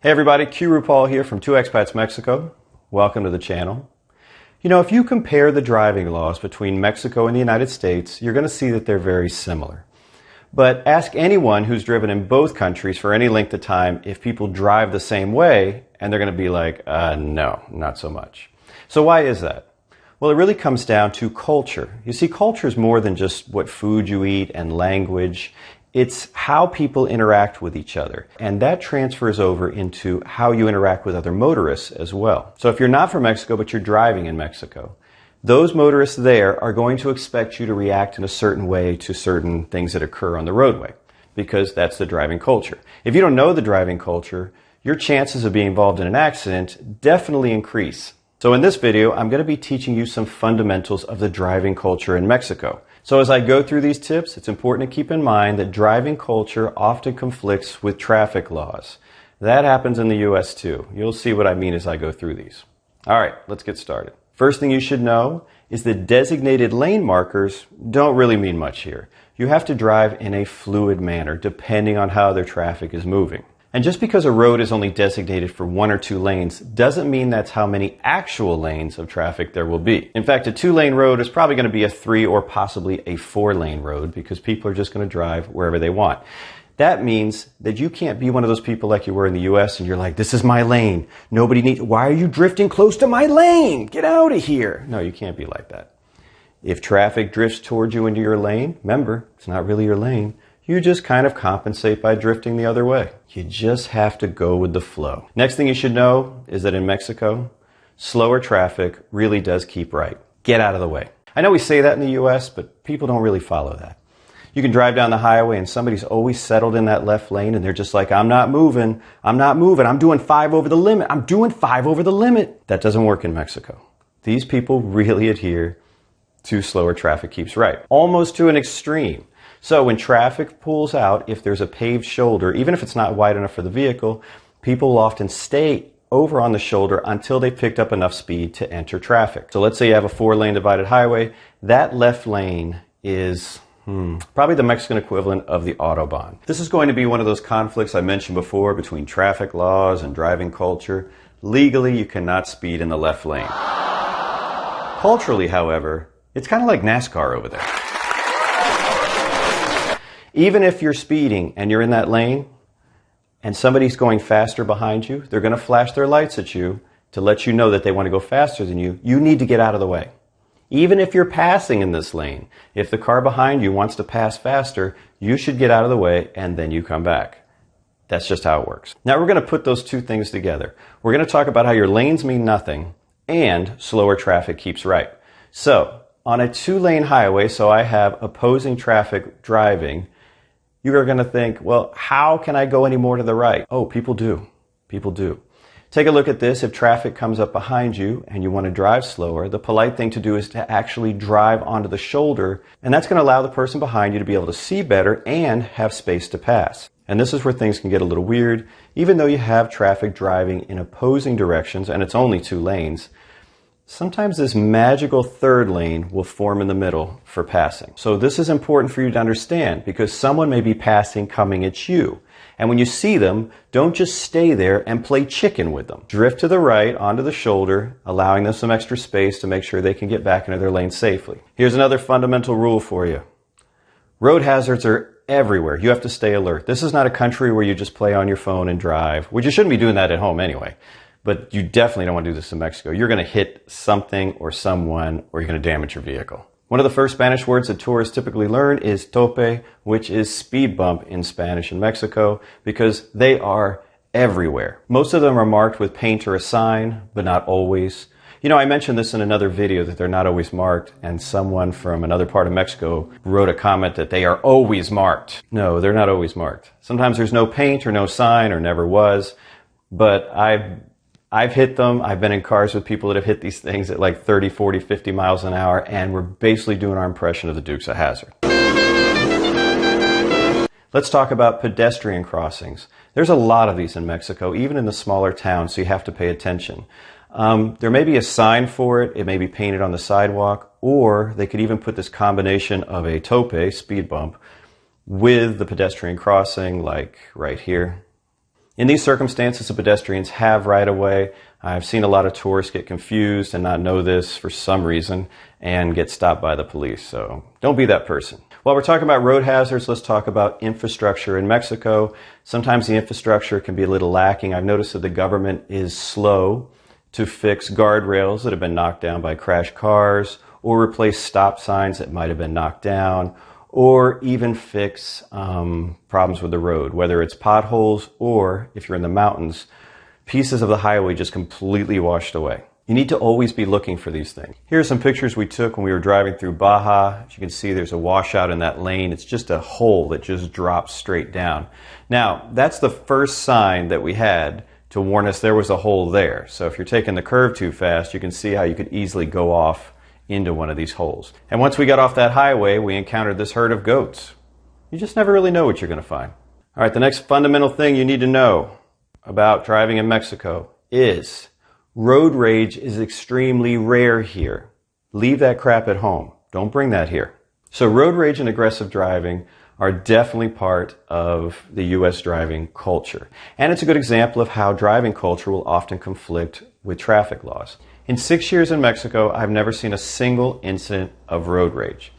Hey everybody, Q RuPaul here from 2Expats Mexico. Welcome to the channel. You know, if you compare the driving laws between Mexico and the United States, you're going to see that they're very similar. But ask anyone who's driven in both countries for any length of time if people drive the same way, and they're going to be like, no, not so much. So why is that? Well, it really comes down to culture. You see, culture is more than just what food you eat and language. It's how people interact with each other. And that transfers over into how you interact with other motorists as well. So if you're not from Mexico, but you're driving in Mexico, those motorists there are going to expect you to react in a certain way to certain things that occur on the roadway, because that's the driving culture. If you don't know the driving culture, your chances of being involved in an accident definitely increase. So in this video, I'm going to be teaching you some fundamentals of the driving culture in Mexico. So as I go through these tips, it's important to keep in mind that driving culture often conflicts with traffic laws. That happens in the US too. You'll see what I mean as I go through these. All right, let's get started. First thing you should know is that designated lane markers don't really mean much here. You have to drive in a fluid manner depending on how their traffic is moving. And just because a road is only designated for 1 or 2 lanes doesn't mean that's how many actual lanes of traffic there will be. In fact, a 2-lane road is probably going to be a 3 or possibly a 4-lane road because people are just going to drive wherever they want. That means that you can't be one of those people like you were in the US and you're like, this is my lane. Why are you drifting close to my lane? Get out of here. No, you can't be like that. If traffic drifts towards you into your lane, remember, it's not really your lane. You just kind of compensate by drifting the other way. You just have to go with the flow. Next thing you should know is that in Mexico, slower traffic really does keep right. Get out of the way. I know we say that in the US, but people don't really follow that. You can drive down the highway and somebody's always settled in that left lane and they're just like, I'm not moving. I'm doing 5 over the limit. I'm doing 5 over the limit. That doesn't work in Mexico. These people really adhere to slower traffic keeps right, almost to an extreme. So when traffic pulls out, if there's a paved shoulder, even if it's not wide enough for the vehicle, people will often stay over on the shoulder until they've picked up enough speed to enter traffic. So let's say you have a 4-lane divided highway. That left lane is probably the Mexican equivalent of the Autobahn. This is going to be one of those conflicts I mentioned before between traffic laws and driving culture. Legally, you cannot speed in the left lane. Culturally, however, it's kind of like NASCAR over there. Even if you're speeding and you're in that lane and somebody's going faster behind you, they're going to flash their lights at you to let you know that they want to go faster than you. You need to get out of the way. Even if you're passing in this lane, if the car behind you wants to pass faster, you should get out of the way and then you come back. That's just how it works. Now we're going to put those two things together. We're going to talk about how your lanes mean nothing and slower traffic keeps right. So on a 2-lane highway, so I have opposing traffic driving, you are going to think, well, how can I go any more to the right? Oh, people do. People do. Take a look at this. If traffic comes up behind you and you want to drive slower, the polite thing to do is to actually drive onto the shoulder, and that's going to allow the person behind you to be able to see better and have space to pass. And this is where things can get a little weird. Even though you have traffic driving in opposing directions, and it's only 2 lanes, sometimes this magical 3rd lane will form in the middle for passing. So this is important for you to understand because someone may be passing coming at you. And when you see them, don't just stay there and play chicken with them. Drift to the right onto the shoulder, allowing them some extra space to make sure they can get back into their lane safely. Here's another fundamental rule for you. Road hazards are everywhere. You have to stay alert. This is not a country where you just play on your phone and drive, which you shouldn't be doing that at home anyway. But you definitely don't want to do this in Mexico. You're going to hit something or someone, or you're going to damage your vehicle. One of the first Spanish words that tourists typically learn is tope, which is speed bump in Spanish in Mexico, because they are everywhere. Most of them are marked with paint or a sign, but not always. You know, I mentioned this in another video that they're not always marked, and someone from another part of Mexico wrote a comment that they are always marked. No, they're not always marked. Sometimes there's no paint or no sign or never was, but I've hit them. I've been in cars with people that have hit these things at like 30, 40, 50 miles an hour, and we're basically doing our impression of the Dukes of Hazzard. Let's talk about pedestrian crossings. There's a lot of these in Mexico, even in the smaller towns, so you have to pay attention. There may be a sign for it. It may be painted on the sidewalk, or they could even put this combination of a tope, speed bump, with the pedestrian crossing, like right here. In these circumstances, the pedestrians have right-of-way. I've seen a lot of tourists get confused and not know this for some reason and get stopped by the police. So don't be that person. While we're talking about road hazards, let's talk about infrastructure in Mexico. Sometimes the infrastructure can be a little lacking. I've noticed that the government is slow to fix guardrails that have been knocked down by crashed cars, or replace stop signs that might have been knocked down, or even fix problems with the road, whether it's potholes or, if you're in the mountains, pieces of the highway just completely washed away. You need to always be looking for these things. Here are some pictures we took when we were driving through Baja. As you can see, there's a washout in that lane. It's just a hole that just drops straight down. Now, that's the first sign that we had to warn us there was a hole there. So if you're taking the curve too fast, you can see how you could easily go off into one of these holes. And once we got off that highway, we encountered this herd of goats. You just never really know what you're going to find. All right, the next fundamental thing you need to know about driving in Mexico is road rage is extremely rare here. Leave that crap at home. Don't bring that here. So road rage and aggressive driving are definitely part of the U.S. driving culture. And it's a good example of how driving culture will often conflict with traffic laws. In 6 years in Mexico, I've never seen a single incident of road rage.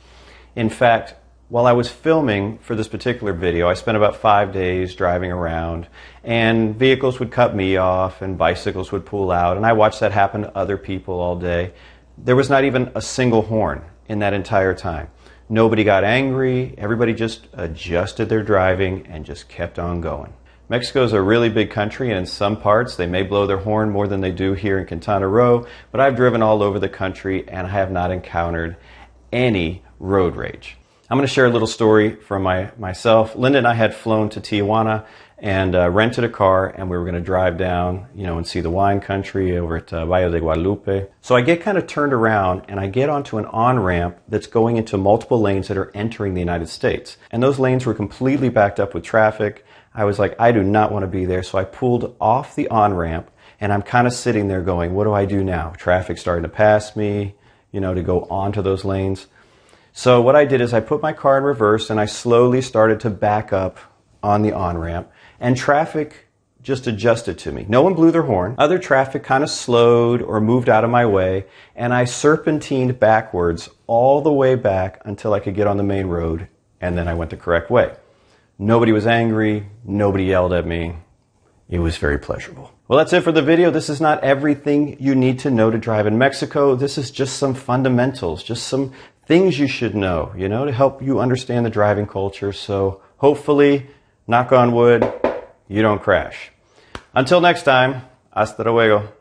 In fact, while I was filming for this particular video, I spent about 5 days driving around, and vehicles would cut me off and bicycles would pull out, and I watched that happen to other people all day. There was not even a single horn in that entire time. Nobody got angry. Everybody just adjusted their driving and just kept on going. Mexico is a really big country, and in some parts they may blow their horn more than they do here in Quintana Roo, but I've driven all over the country and I have not encountered any road rage. I'm going to share a little story from myself. Linda and I had flown to Tijuana and rented a car, and we were going to drive down, and see the wine country over at Valle de Guadalupe. So I get kind of turned around and I get onto an on-ramp that's going into multiple lanes that are entering the United States. And those lanes were completely backed up with traffic. I was like, I do not want to be there. So I pulled off the on-ramp, and I'm kind of sitting there going, what do I do now? Traffic's starting to pass me, to go onto those lanes. So what I did is I put my car in reverse and I slowly started to back up on the on-ramp, and traffic just adjusted to me. No one blew their horn. Other traffic kind of slowed or moved out of my way, and I serpentined backwards all the way back until I could get on the main road, and then I went the correct way. Nobody was angry. Nobody yelled at me. It was very pleasurable. Well, that's it for the video. This is not everything you need to know to drive in Mexico. This is just some fundamentals, just some things you should know, to help you understand the driving culture. So hopefully, knock on wood, you don't crash. Until next time, hasta luego.